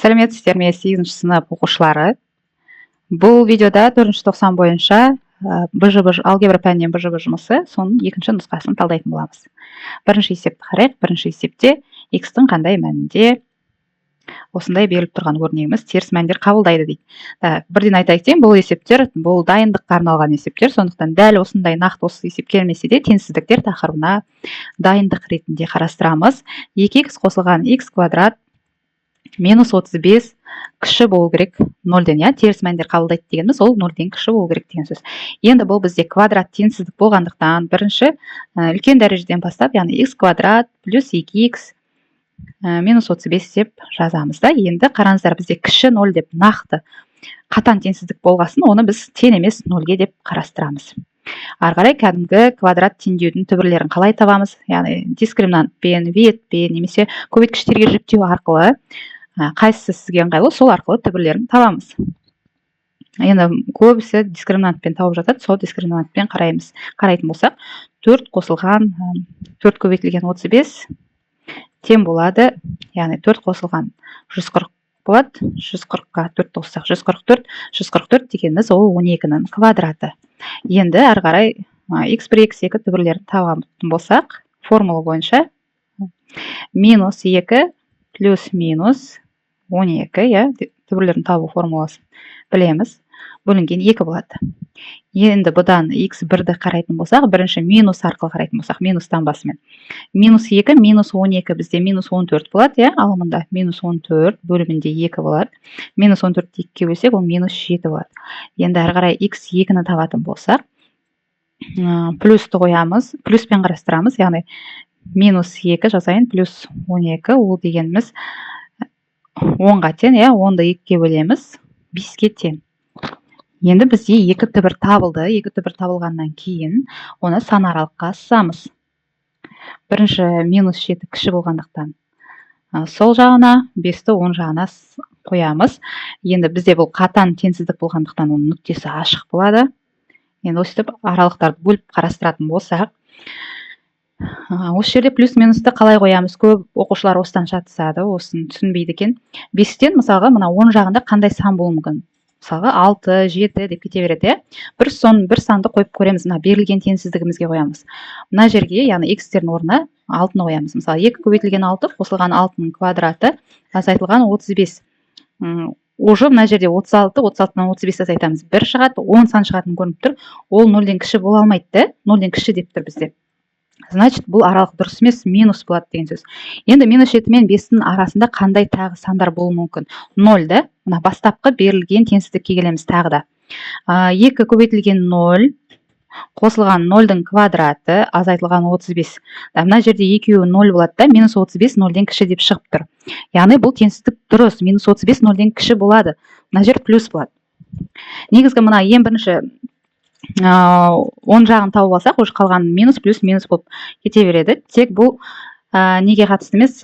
Сәлеметсіздер ме 8-ші сынып оқушылары. Бұл видеода 4-ші тоқсан бойынша БЖБ алгебра пәнінен БЖБ жұмысы, соның екінші нұсқасын талдайтын боламыз. Бірінші есепті қарайық. Бірінші есепте x-тің қандай мәнінде осындай беріліп тұрған өрнегіміз теріс мәндер қабылдайды дейді. Бірден айтайық дейін, бұл есептер бұл дайындыққа арналған есептер, сондықтан дәл осындай нақты осы есеп келмесе де теңсіздіктер тақырыбына дайындық ретінде қарастырамыз. 2x қосылған x квадрат минус 35 кіші болу керек 0-ден, теріс мәндер қабылдайды дегеніміз ол 0-ден кіші болу керек деген сөз. Енді бұл бізде квадрат теңсіздік болғандықтан бірінші үлкен дәрежеден бастап, яғни x квадрат плюс 2x минус 35 деп жазамыз да. Енді қараңыздар, бізде кіші 0 деп нақты қатаң теңсіздік болғасын, оны біз тең емес 0-ге деп қарастырамыз. Ары қарай кәдімгі квадрат теңдеудің түбірлерін қалай табамыз? Яғни дискриминантпен, ветпен немесе көбейткіштерге жүктеу арқылы қайсысы сізге ыңғайлы, сол арқылы түбірлерін табамыз. Енді көбісі дискриминантпен тауып жатады, сол дискриминантпен қарайтын болсақ, 4 қосылған 4 көбейтілген 35 тең болады, яғни 4 қосылған 140 болады, 140-қа 4 қоссақ 144, 144 дегеніміз ол 12-нің квадраты. Енді ары қарай x1, x2 түбірлерін табатын болсақ, формула бойынша минус 2 плюс минус 12, түбірлерін табу формуласын білеміз, бөлінген 2 болады. Енді бұдан x1-ді қарайтын болсақ, бірінші минус арқылы қарайтын болсақ, минустан басымен. Минус 2, минус 12 бізде минус 14 болады, алымында минус 14 бөлімінде 2 болады. Минус 14 2-ке бөлсек, ол минус 7 болады. Енді ары қарай x2-ні табатын болсақ, плюсті қоямыз, плюспен қарастырамыз, яғни минус 2 жазайын, плюс 12, ол дегеніміз 10-ға тең, 10-ды 2-ке бөлеміз, 5-ке тең. Енді бізде 2 түбір табылды. 2 түбір табылғаннан кейін оны сан аралыққа сызамыз. Бірінші минус 7 кіші болғандықтан сол жағына, 5-ті 10 жағына қоямыз. Енді бізде бұл қатаң теңсіздік болғандықтан оның нүктесі ашық болады. Енді өстіп аралықтарды бөліп қарастыратын болсақ, осы жерде плюс-минусты қалай қоямыз? Көп оқушылар осыдан шатысады, осын түсінбейді екен. 5-тен мысалға мына 10 жағында қандай сан болуы мүмкін? Мысалға 6, 7 деп кете береді. Бір санды қойып көреміз, мына берілген теңсіздігімізге қоямыз. Мына жерге, яғни x-тердің орнына 6-ны қоямыз. Мысалы 2 көбейтілген 6 қосылған 6-ның квадраты азайтылған 35. Уже мына жерде 36, 36-нан 35 азайтамыз. 1 шығады, 10 сан шығатын көрініп тұр. Ол 0-ден кіші бола алмайды, 0-ден кіші деп тұр бізде. Значит, бұл аралық дұрыс емес, минус болады деген сөз. Енді минус 7 мен 5-дің арасында қандай тағы сандар болуы мүмкін? 0, да? Мына бастапқы берілген теңсіздікке келеміз тағы да. 2 көбейтілген 0, қосылған 0-дың квадраты азайтылған 35. Мына жерде екеуі 0 болады да, минус 35 0-ден кіші деп шығып тұр. Яғни бұл теңсіздік дұрыс, минус 35 0-ден кіші болады. Мына жер плюс болады. Негізгі мына ең бірінші 10 жағын тауып алсақ, уже қалған минус плюс минус болып кете береді. Тек бұл неге қатысты емес,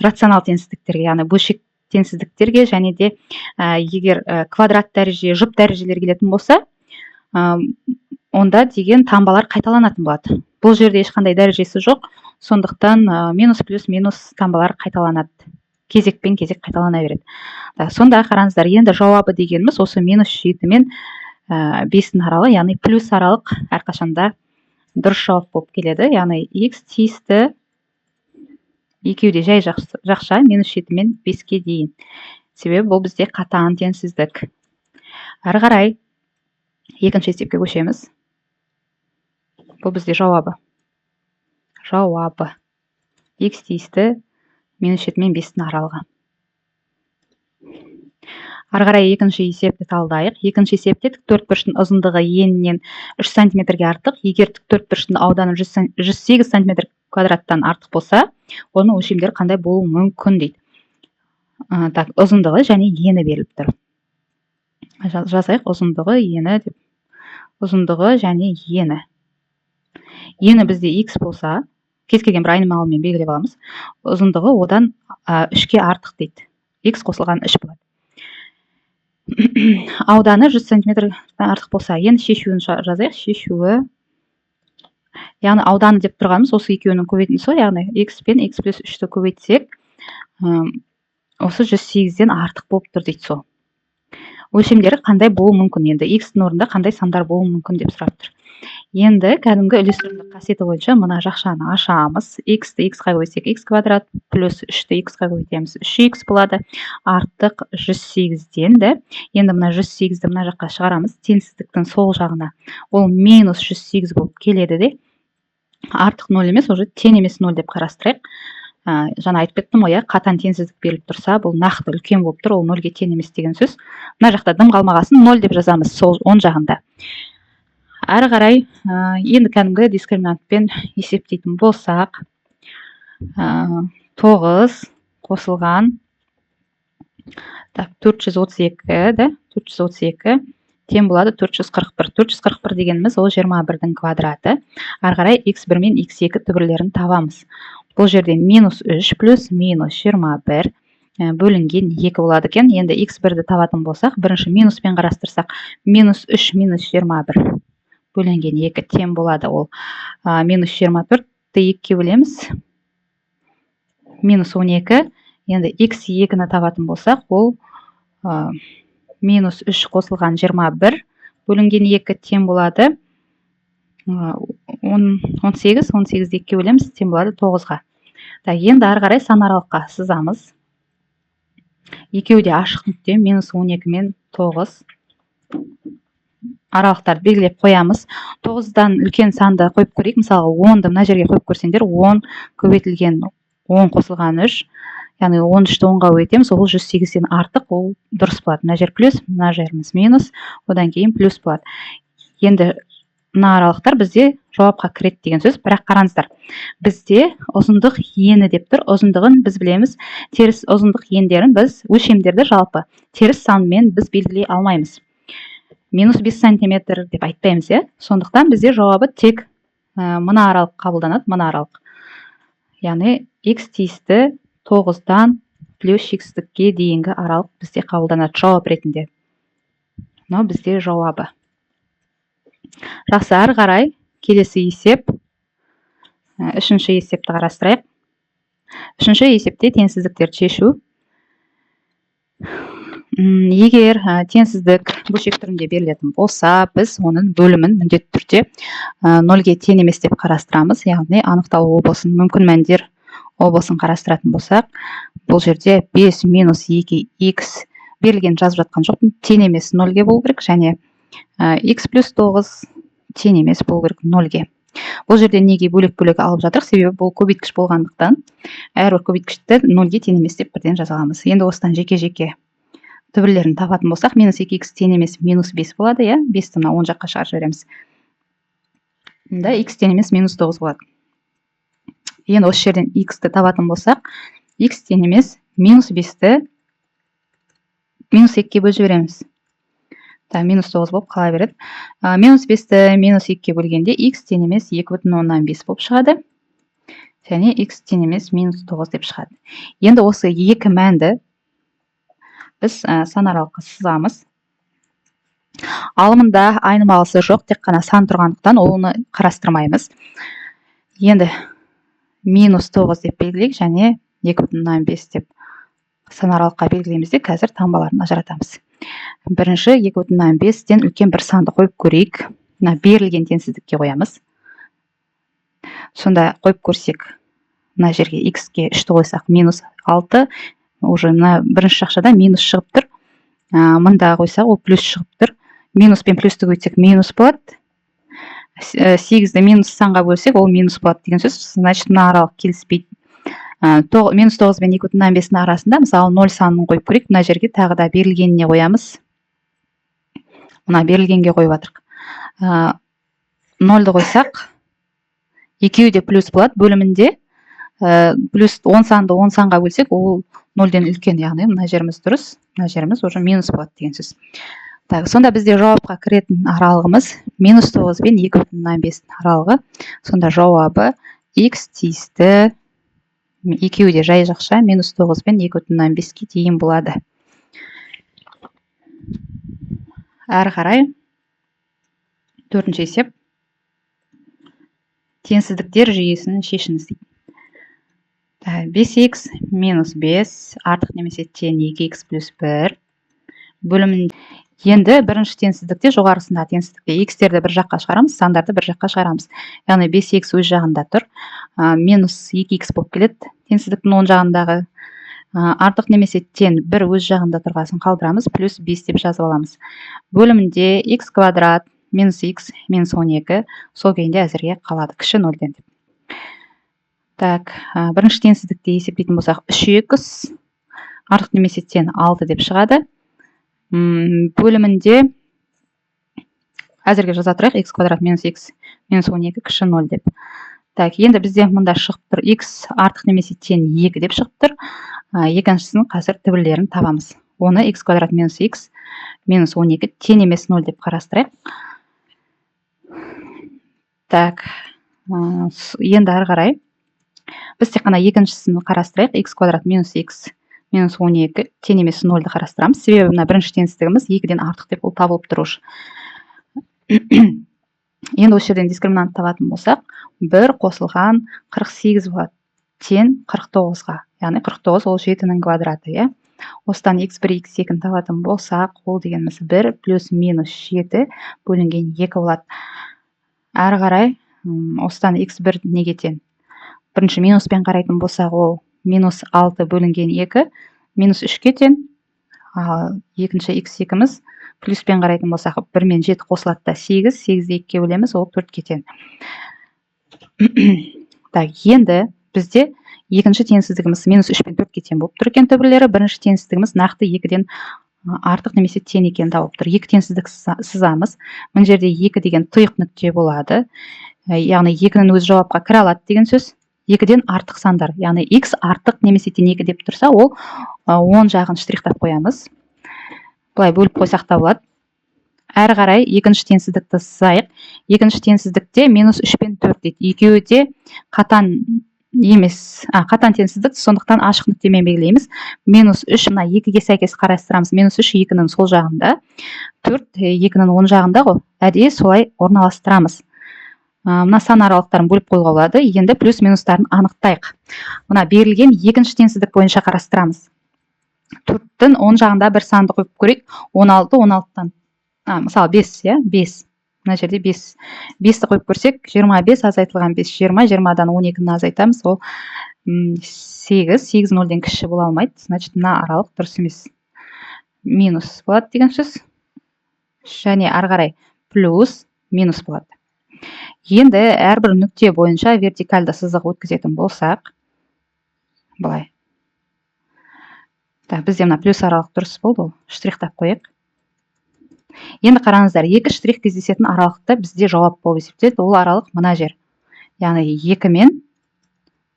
рационал теңсіздіктерге, яғни бөлшек теңсіздіктерге, және де егер квадрат дәреже, жұп дәрежелер келетін болса, онда деген таңбалар қайталанатын болады. Бұл жерде ешқандай дәрежесі жоқ, сондықтан минус плюс минус таңбалар қайталанады. Кезекпен кезек қайталана береді. Сонда қараңыздар, енді жауабы дегеніміз осы минус 7 мен 5-дің аралы, яғни плюс аралық әрқашанда дұрыс жауап болып келеді. Яғни x тиісті екеуде жай жақша, минус 7 мен 5-ке дейін. Себебі бұл бізде қатаң теңсіздік. Ары қарай екінші есепке көшеміз. Бұл бізде жауабы. X тиісті минус 7 мен 5-дің аралығы. Ары қарай екінші есепті талдайық. Екінші есепте тіктөртбұрыштың ұзындығы енінен 3 см-ге артық. Егер тіктөртбұрыштың ауданы 108 см квадраттан артық болса, оның өлшемдері қандай болуы мүмкін дейді. Ұзындығы және ені беріліп тұр. Жазайық, ұзындығы, ені деп. Ұзындығы және ені. Ені бізде x болса, кез келген бір айнымалымен белгілеп аламыз. Ұзындығы одан 3-ке артық дейді. X қосылған 3 болады. Ауданы 100 см артық болса, енді шешуін жазайық. Шешуі, яғни ауданы деп тұрғанымыз осы екеуінің көбейтіндісі, яғни x пен x плюс 3-ті көбейтсек, осы 108-ден артық болып тұр дейді сол. Өлшемдері қандай болуы мүмкін? Енді x-дің орнында қандай сандар болуы мүмкін деп сұрап тұр. Енді кәдімгі үйлестірімдік қасиеті бойынша мына жақшаны ашамыз. X-ті x-қа көбейтсек x квадрат плюс 3-ті x-қа көбейтеміз. 3x болады. Артық 108-ден де. Енді мына 108-ді мына жаққа шығарамыз. Теңсіздіктің сол жағына. Ол минус 108 болып келеді де. Артық 0 емес, уже тең емес 0 деп қарастырайық. Жаңа айтып кеттім ғой, қатаң теңсіздік беріліп тұрса, бұл нақты үлкен болып тұр, ол 0-ге тең емес деген сөз. Мына жақта дым қалмағасын 0 деп жазамыз, сол оң жағында. Әрі қарай, енді кәдімгі дискриминантпен есептейтін болсақ, 9 қосылған 432 тең болады 441. 441 дегеніміз ол 21-дің квадраты. Әрі қарай x1 мен x2 түбірлерін табамыз. Бұл жерде минус 3 плюс минус 21 бөлінген 2 болады екен. Енді x1-ді табатын болсақ, бірінші минуспен қарастырсақ, минус 3 минус 21 бөлінген 2 тең болады. Ол минус 24-ті 2-ке бөлеміз. Минус 12. Енді x2-ні табатын болсақ, ол минус 3 қосылған 21 бөлінген 2 тең болады. 18. 18-ді 2-ке бөлеміз, тең болады 9-ға. Енді ары қарай сан аралыққа сызамыз. Екеуі де ашық нүкте, минус 12 мен 9. Аралықтарды белгілеп қоямыз. 9-дан үлкен санды қойып көрейік. Мысалы 10-ды мына жерге қойып көрсеңдер, 10 көбейтілген 10 қосылған 3. Яғни 13-ті 10-ға көбейтеміз, ол 108-ден артық, ол дұрыс болады. Мына жер плюс, мына жеріміз минус, одан кейін плюс болады. Енді мына аралықтар бізде жауапқа кіреді деген сөз. Бірақ қараңыздар, бізде ұзындық ені деп тұр. Ұзындығын біз білеміз. Теріс ұзындық ендерін біз өлшемдерді жалпы теріс санмен біз белгілей алмаймыз. Минус 5 сантиметр деп айтпаймыз, сондықтан бізде жауабы тек мына аралық қабылданады, мына аралық. Яғни x тиісті 9-дан плюс x-ге дейінгі аралық бізде қабылданады жауап ретінде. Мынау бізде жауабы. Жақсы, ары қарай келесі есеп. Үшінші есепті қарастырайық. Үшінші есепте теңсіздіктерді шешу. Егер теңсіздік бөлшек түрінде берілетін болса, біз оның бөлімін міндетті түрде 0-ге тең емес деп қарастырамыз. Яғни анықталу облысын, мүмкін мәндер облысын қарастыратын болсақ, бұл жерде 5 минус 2x берілген жазып жатқан жоқпын, тең емес 0-ге болу керек, және x плюс 9 тең емес болу керек 0-ге. Бұл жерде неге бөлек-бөлек алып жатырық, себебі бұл көбейткіш болғандықтан, әрбір көбейткішті 0-ге тең емес деп бірден жаза аламыз. Енді осыдан жеке-жеке түбірлерін табатын болсақ, минус 2x тең емес минус 5 болады, 5-ті мына 10 жаққа шығарып жібереміз. Енді x тең емес минус 9 болады. Енді осы жерден x-ті табатын болсақ, x тең емес минус 5-ті минус 2-ке бөліп жібереміз. Минус 9 болып қала береді. Минус 5-ті минус 2-ке бөлгенде x тең емес 2,5 болып шығады. Және x тең емес минус 9 деп шығады. Енді осы екі мәнді біз сан аралыққа сызамыз. Алымында айнымалысы жоқ, тек қана сан тұрғандықтан оны қарастырмаймыз. Енді минус 9 деп белгілейік, және 2,5 деп сан аралыққа белгілейміз де, қазір таңбаларын ажыратамыз. Бірінші 2,5-тен үлкен бір санды қойып көрейік. Берілген теңсіздікке қоямыз. Сонда қойып көрсек, мына жерге x-ке 3-ті қойсақ минус 6, уже мына бірінші жақшада минус шығып тұр. Мында қойсақ, ол плюс шығып тұр. Минус пен плюсті көйтсек минус болады. 8-ді минус санға бөлсек, ол минус болады деген сөз. Значит, мына аралық келіспейді. Минус 9 бен 2,5-дің арасында, мысалы 0 санын қойып көрейік. Мына жерге тағы да берілгеніне қоямыз. Мына берілгенге қойып атырық. 0-ды қойсақ, екеуі де плюс болады. Бөлімінде плюс 10 санды 10 санға бөлсек, ол 0-ден үлкен, яғни мына жеріміз дұрыс, мына жеріміз уже минус болады деген сөз. Сонда бізде жауапқа кіретін аралығымыз минус 9 бен 2,5 аралығы. Сонда жауабы x тиісті, екеуі де жай жақша, минус 9 бен 2,5-ке дейін болады. Әрі қарай төртінші есеп. Теңсіздіктер жүйесін шешіңіз дейді. 5x минус 5 артық немесе тең 2x плюс 1 бөлімін. Енді бірінші теңсіздікте жоғарысындағы теңсіздікте x-терді бір жаққа шығарамыз, сандарды бір жаққа шығарамыз. Яғни 5x өз жағында тұр, минус 2x болып келеді теңсіздіктің оң жағындағы. Артық немесе тең 1 өз жағында тұрғасын қалдырамыз, плюс 5 деп жазып аламыз. Бөлімінде x квадрат минус x минус 12 сол күйінде әзірге қалады, кіші 0-ден деп. Так, бірінші теңсіздікте есептейтін болсақ 3x артық немесе тең 6 деп шығады. Бөлімінде әзірге жаза тұрайық x квадрат минус x минус 12 кіші 0 деп. Так, енді бізде мұнда шығып тұр x артық немесе тең 2 деп шығып тұр. Екіншісінің қазір түбірлерін табамыз. Оны x квадрат минус x минус 12 тең емес 0 деп қарастырайық. Так, енді ары қарай біз тек қана екіншісін қарастырайық. X квадрат минус x минус 12 тең емес 0-ды қарастырамыз. Себебі мына бірінші теңсіздігіміз 2-ден артық деп ол табылып тұрушы. Енді осы жерден дискриминант табатын болсақ, 1 қосылған 48 болады. Тең 49-ға. Яғни 49 ол 7-нің квадраты. Осыдан x1, x2 табатын болсақ, ол дегеніміз 1 плюс минус 7 бөлінген 2 болады. Әрі қарай, осыдан x1 неге тең? Бірінші минуспен қарайтын болсақ, ол минус 6 бөлінген 2, минус 3-ке тең. Екінші x2-міз плюспен қарайтын болсақ, 1 мен 7 қосылады да 8, 8-ді 2-ке бөлеміз, ол 4-ке тең. Так, енді бізде екінші теңсіздігіміз минус 3 пен 4-ке тең болып тұр екен түбірлері. Бірінші теңсіздігіміз нақты 2-ден артық немесе тең екенін тауып тұр. Екі теңсіздік сызамыз. Мына жерде 2 деген тұйық нүкте болады. Яғни 2-нің өз жауапқа кіре алады деген сөз. 2-ден артық сандар. Яғни x артық немесе тең 2 деп тұрса, ол оң жағын штрихтап қоямыз. Бұлай бөліп қойсақ та болады. Әрі қарай екінші теңсіздікті сызайық. Екінші теңсіздікте минус 3 пен 4 дейді. Екеуі де қатаң емес, қатаң теңсіздік, сондықтан ашық нүктемен белгілейміз. Минус 3 мына 2-ге сәйкес қарастырамыз. Минус 3 2-нің сол жағында, 4 2-нің оң жағында ғой. Әдейі солай орналастырамыз. Мына сан аралықтарын бөліп қойуға болады. Енді плюс минустарын анықтайық. Мына берілген екінші теңсіздік бойынша қарастырамыз. 4-тің оң жағында бір санды қойып көрейік. 16, 16-тан. Мысалы 5, 5. Мына жерде 5. 5-ті қойып көрсек, 25 азайтылған 5, 20, 20-дан 12-ні азайтамыз. Ол 8, 8 0-ден кіші бола алмайды. Значит, мына аралық дұрыс емес. Минус болады деген сөз. Және ары қарай плюс минус болады. Енді әрбір нүкте бойынша вертикальды сызық өткізетін болсақ, былай. Бізде мына плюс аралық дұрыс болды, штрихтап қойық. Енді қараңыздар, екі штрих кездесетін аралықта бізде жауап болып есептеледі. Ол аралық мына жер. Яғни 2 мен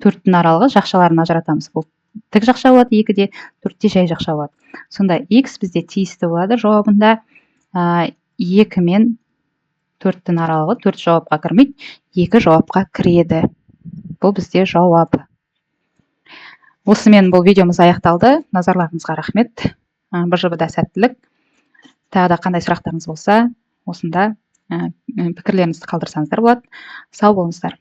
4-тің аралығы жақшаларын ажыратамыз. Бұл тік жақша болады, 2-де, 4-те жай жақша болады. Сонда x бізде тиісті болады жауабында. 2 мен 4-тің аралығы 4 жауапқа кірмейді, 2 жауапқа кіреді. Бұл бізде жауабы. Осымен бұл видеомыз аяқталды. Назарларыңызға рахмет. БЖБ-да сәттілік. Тағы да қандай сұрақтарыңыз болса, осында пікірлеріңізді қалдырсаңыздар болады. Сау болыңыздар.